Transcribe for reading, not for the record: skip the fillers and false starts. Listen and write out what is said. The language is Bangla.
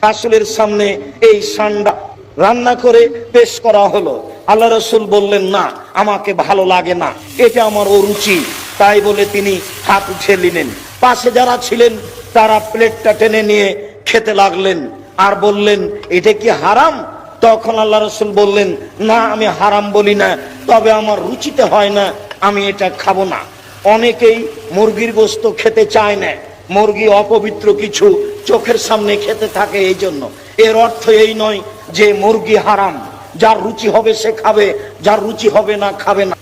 রাসূলের সামনে এই সান্ডা রান্না করে পেশ করা হলো। আল্লাহ রাসূল বললেন, না, আমাকে ভালো লাগে না, এটা আমার অরুচি। তাই বলে তিনি হাত উঠিয়ে নিলেন। পাশে যারা ছিলেন তারা প্লেটটা টেনে নিয়ে খেতে লাগলেন আর বললেন, এটা কি হারাম? তখন আল্লাহ রাসূল বললেন, না, আমি হারাম বলি না, তবে আমার রুচিতে হয় না, আমি এটা খাবো না। অনেকেই মুরগির গোশত খেতে চায় না, মুরগি অপবিত্র কিছু চোখের সামনে খেতে থাকে। এই জন্য এর অর্থ এই নয় যে মুরগি হারাম। যার রুচি হবে সে খাবে, যার রুচি হবে না খাবে না।